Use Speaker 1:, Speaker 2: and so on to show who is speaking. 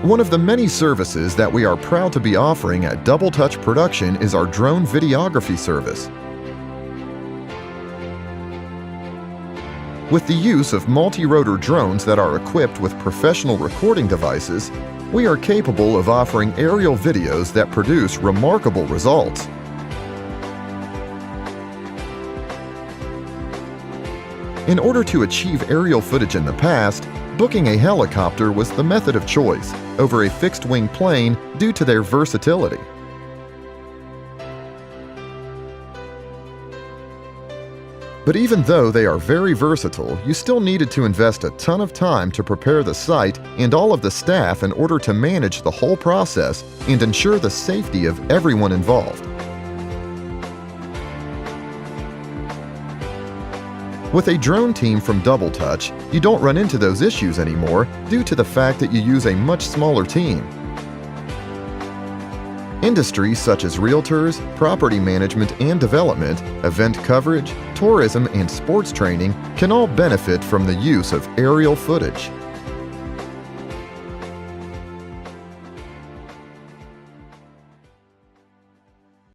Speaker 1: One of the many services that we are proud to be offering at DoubleTouch Production is our drone videography service. With the use of multi-rotor drones that are equipped with professional recording devices, we are capable of offering aerial videos that produce remarkable results. In order to achieve aerial footage in the past, booking a helicopter was the method of choice over a fixed-wing plane due to their versatility. But even though they are very versatile, you still needed to invest a ton of time to prepare the site and all of the staff in order to manage the whole process and ensure the safety of everyone involved. With a drone team from DoubleTouch, you don't run into those issues anymore due to the fact that you use a much smaller team. Industries such as realtors, property management and development, event coverage, tourism, and sports training can all benefit from the use of aerial footage.